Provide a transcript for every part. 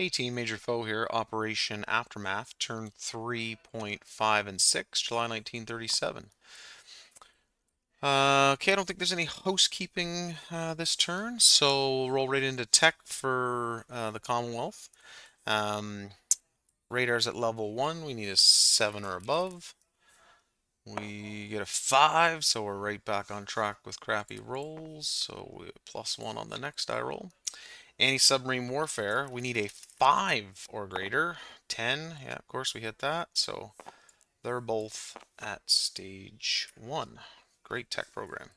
18, Major Foe here, Operation Aftermath, turn 3.5 and 6, July 1937. Okay, I don't think there's any housekeeping this turn, so we'll roll right into tech for the Commonwealth. Radar's at level 1, we need a 7 or above. We get a 5, so we're right back on track with crappy rolls, so we have +1 on the next die roll. Anti-submarine warfare, we need a 5 or greater. 10, yeah, of course we hit that. So they're both at stage 1. Great tech program.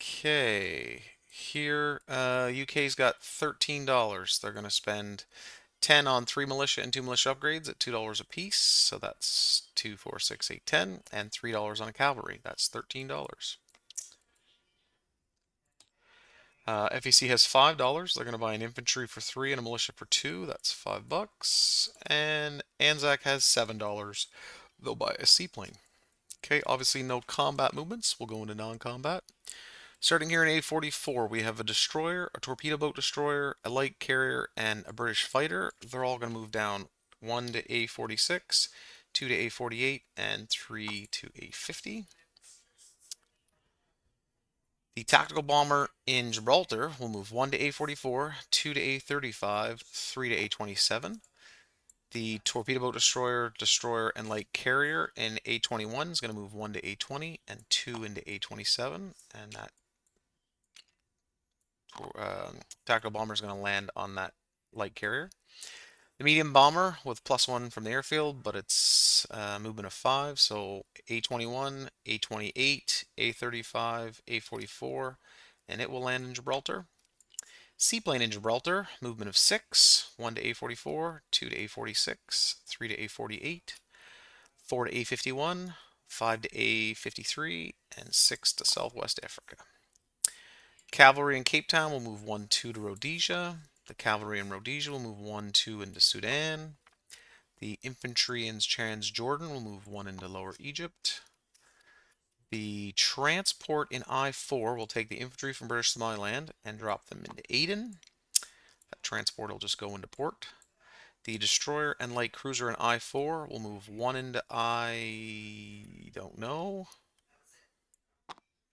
Okay, here UK's got $13. They're going to spend 10 on 3 militia and 2 militia upgrades at $2 a piece. So that's 2, 4, 6, 8, 10, and $3 on a cavalry. That's $13. FEC has $5. They're going to buy an infantry for 3 and a militia for 2. That's $5. And ANZAC has $7. They'll buy a seaplane. Okay, obviously no combat movements. We'll go into non-combat. Starting here in A44, we have a destroyer, a torpedo boat destroyer, a light carrier, and a British fighter. They're all going to move down 1 to A46, 2 to A48, and 3 to A50. The tactical bomber in Gibraltar will move 1 to A44, 2 to A35, 3 to A27. The torpedo boat destroyer, and light carrier in A21 is going to move 1 to A20 and 2 into A27. And that tactical bomber is going to land on that light carrier. The medium bomber with +1 from the airfield, but it's movement of 5, so A21, A28, A35, A44, and it will land in Gibraltar. Seaplane in Gibraltar, movement of 6, 1 to A44, 2 to A46, 3 to A48, 4 to A51, 5 to A53, and 6 to Southwest Africa. Cavalry in Cape Town will move 1, 2 to Rhodesia. The cavalry in Rhodesia will move 1, 2 into Sudan. The infantry in Transjordan will move 1 into Lower Egypt. The transport in I-4 will take the infantry from British Somaliland and drop them into Aden. That transport will just go into port. The destroyer and light cruiser in I-4 will move 1 into I don't know.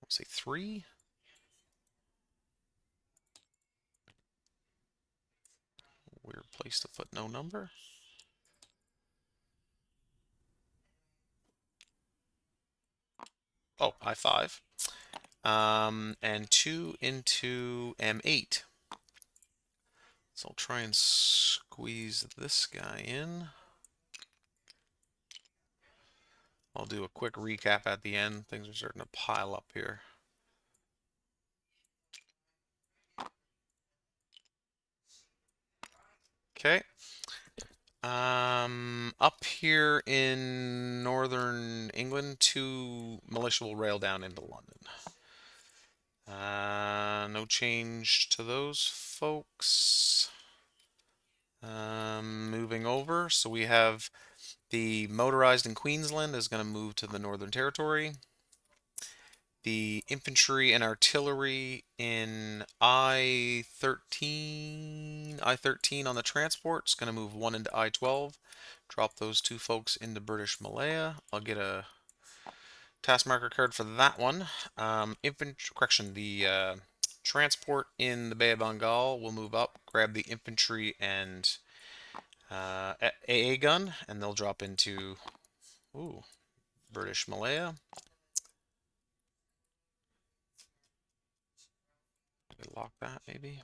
Let's say 3. Weird place to put no number. Oh, I-5. And 2 into M8. So I'll try and squeeze this guy in. I'll do a quick recap at the end. Things are starting to pile up here. Okay. Up here in northern England, 2 militia will rail down into London. No change to those folks. Moving over, so we have the motorized in Queensland is going to move to the Northern Territory. The infantry and artillery in I-13 on the transport is going to move 1 into I-12. Drop those 2 folks into British Malaya. I'll get a task marker card for that one. The transport in the Bay of Bengal will move up, grab the infantry and AA gun, and they'll drop into British Malaya. Lock that maybe.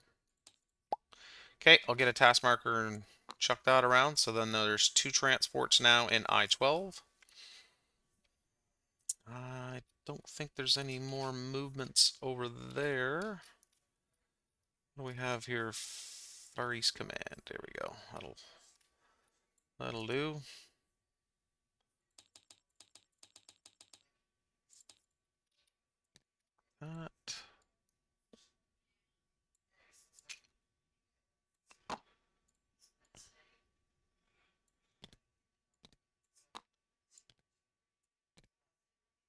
Okay, I'll get a task marker and chuck that around. So then there's 2 transports now in I-12. I don't think there's any more movements over there. What do we have here? Far East Command. There we go. That'll do. That.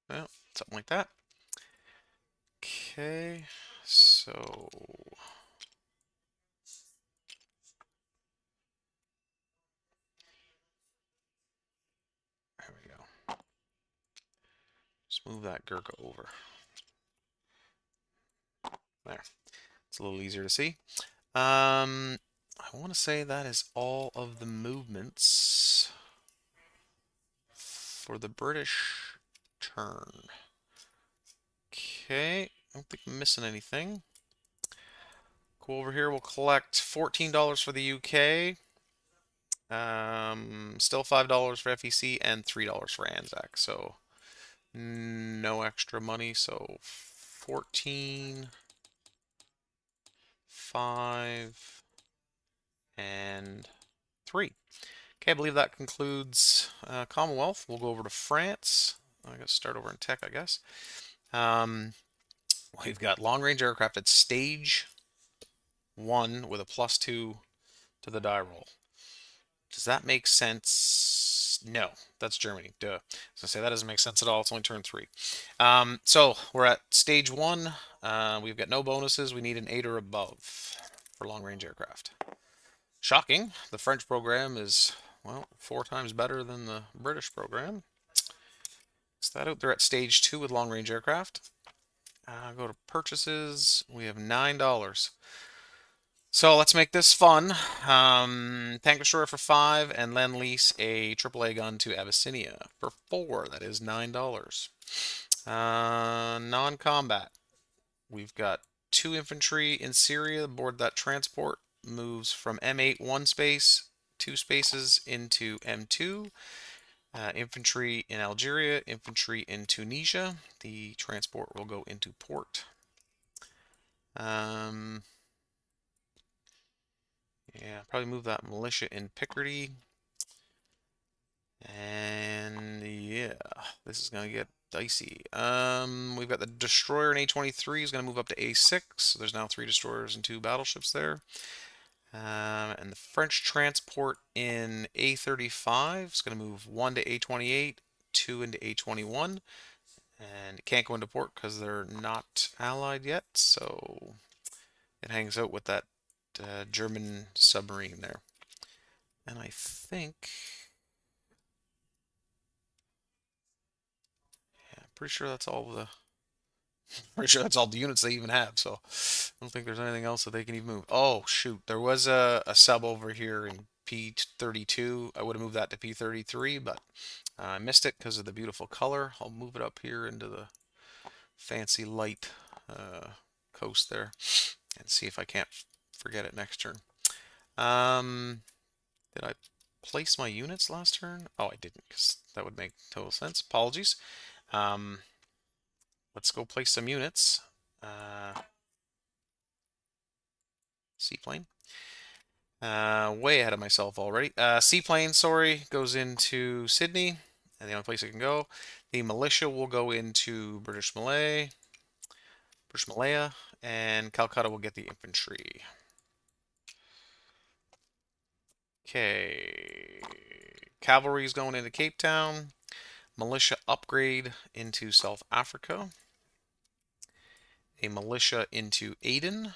Well, something like that. Okay, so Let's move that Gurkha over. There. It's a little easier to see. I want to say that is all of the movements for the British turn. Okay, I don't think I'm missing anything. Go over here, we'll collect $14 for the UK. Still $5 for FEC and $3 for ANZAC. So no extra money. So 14, 5, and 3. Okay, I believe that concludes Commonwealth. We'll go over to France. I gotta start over in tech, I guess. We've got long-range aircraft at stage 1 with a +2 to the die roll. Does that make sense? No, that's Germany. Duh. So I say that doesn't make sense at all. It's only turn 3. So we're at stage 1. We've got no bonuses. We need an 8 or above for long-range aircraft. Shocking. The French program is, well, 4 times better than the British program. Is that out there at stage 2 with long-range aircraft? Go to purchases. We have $9. So let's make this fun. Tank destroyer for 5 and lend lease a AAA gun to Abyssinia for 4. That is $9. Non-combat. We've got 2 infantry in Syria aboard that transport. Moves from M8 1 space, 2 spaces into M2. Infantry in Algeria, infantry in Tunisia. The transport will go into port. Yeah, probably move that militia in Picardy. And yeah, this is gonna get dicey. We've got the destroyer in A23 is gonna move up to A6. So there's now 3 destroyers and 2 battleships there. And the French transport in A35 is gonna move 1 to A28, 2 into A21, and it can't go into port because they're not allied yet. So it hangs out with that German submarine there. And I think, yeah, pretty sure that's all the units they even have. So I don't think there's anything else that they can even move. Oh shoot, there was a sub over here in P32. I would have moved that to P33, but I missed it because of the beautiful color. I'll move it up here into the fancy light coast there and see if I can't forget it next turn. Did I place my units last turn? Oh, I didn't, because that would make total sense. Apologies. Let's go place some units. Seaplane. Way ahead of myself already. Seaplane, sorry, goes into Sydney, and the only place it can go. The militia will go into British Malaya, and Calcutta will get the infantry. Okay. Cavalry is going into Cape Town. Militia upgrade into South Africa. A militia into Aden.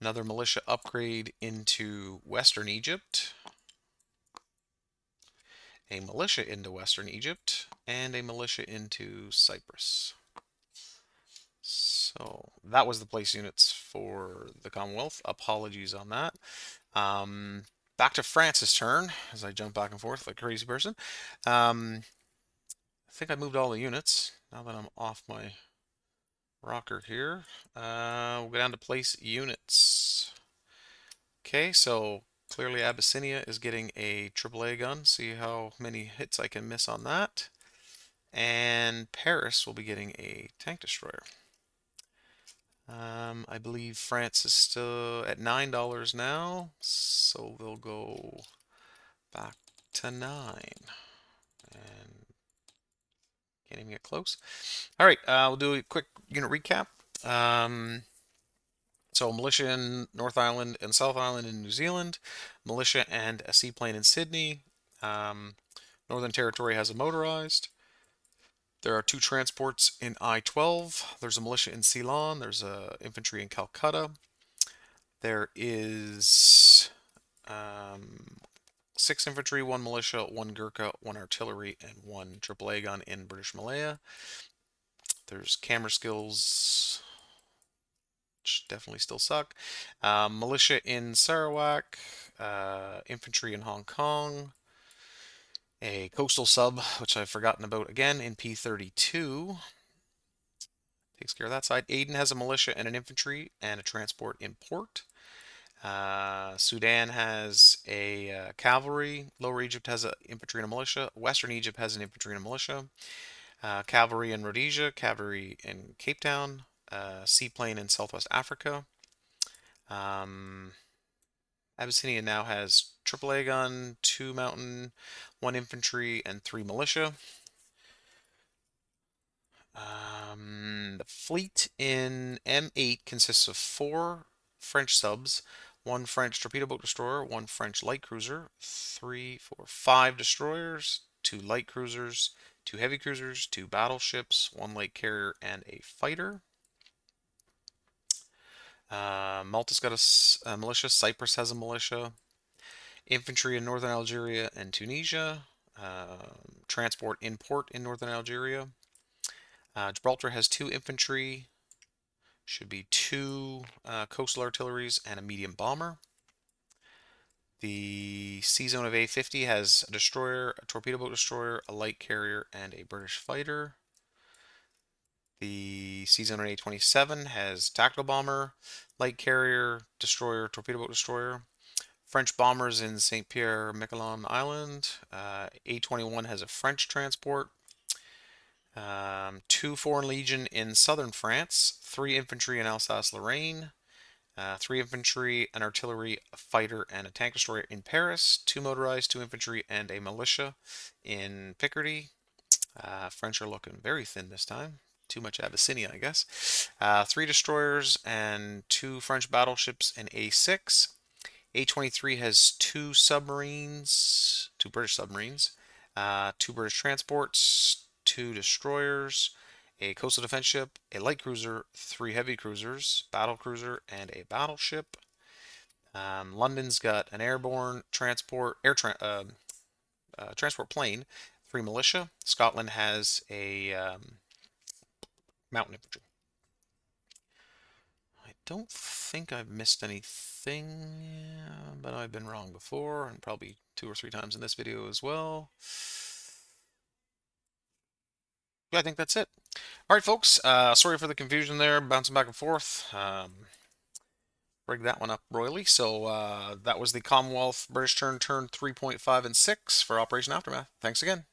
Another militia upgrade into Western Egypt. A militia into Western Egypt. And a militia into Cyprus. So that was the place units for the Commonwealth. Apologies on that. Back to France's turn as I jump back and forth like a crazy person. I think I moved all the units now that I'm off my rocker here. We'll go down to place units. Okay, so clearly Abyssinia is getting a AAA gun. See how many hits I can miss on that. And Paris will be getting a tank destroyer. I believe France is still at $9 now, so they'll go back to 9. And can't even get close. All right, we'll do a quick unit recap. So militia in North Island and South Island in New Zealand, militia and a seaplane in Sydney. Northern Territory has a motorized. There are 2 transports in I-12. There's a militia in Ceylon. There's a infantry in Calcutta. There is 6 infantry, 1 militia, 1 Gurkha, 1 artillery, and 1 AAA gun in British Malaya. There's camera skills, which definitely still suck. Militia in Sarawak, infantry in Hong Kong, a coastal sub, which I've forgotten about again, in P32. Takes care of that side. Aden has a militia and an infantry and a transport in port. Sudan has a cavalry. Lower Egypt has an infantry and a militia. Western Egypt has an infantry and a militia. Cavalry in Rhodesia, cavalry in Cape Town, seaplane in Southwest Africa. Abyssinia now has AAA gun, 2 mountain, 1 infantry, and 3 militia. The fleet in M8 consists of 4 French subs, 1 French torpedo boat destroyer, 1 French light cruiser, 3, 4, 5 destroyers, 2 light cruisers, 2 heavy cruisers, 2 battleships, 1 light carrier, and a fighter. Malta's got a militia. Cyprus has a militia. Infantry in northern Algeria and Tunisia. Transport in port in northern Algeria. Gibraltar has 2 infantry. Should be 2 coastal artilleries and a medium bomber. The sea zone of A50 has a destroyer, a torpedo boat destroyer, a light carrier, and a British fighter. The sea zone of A27 has tactical bomber, light carrier, destroyer, torpedo boat destroyer. French bombers in St. Pierre, Miquelon Island. A21 has a French transport. 2 Foreign Legion in southern France. 3 infantry in Alsace-Lorraine. 3 infantry, an artillery, a fighter, and a tank destroyer in Paris. 2 motorized, 2 infantry, and a militia in Picardy. French are looking very thin this time. Too much Abyssinia, I guess. 3 destroyers and 2 French battleships in A6. A23 has 2 submarines, 2 British submarines, 2 British transports, 2 destroyers, a coastal defense ship, a light cruiser, 3 heavy cruisers, battle cruiser, and a battleship. London's got an airborne transport, transport plane, 3 militia. Scotland has a mountain infantry. I don't think I've missed anything, but I've been wrong before, and probably 2 or 3 times in this video as well. Yeah, I think that's it. All right, folks. Sorry for the confusion there, bouncing back and forth. Rigged that one up royally. So that was the Commonwealth British turn 3.5 and 6 for Operation Aftermath. Thanks again.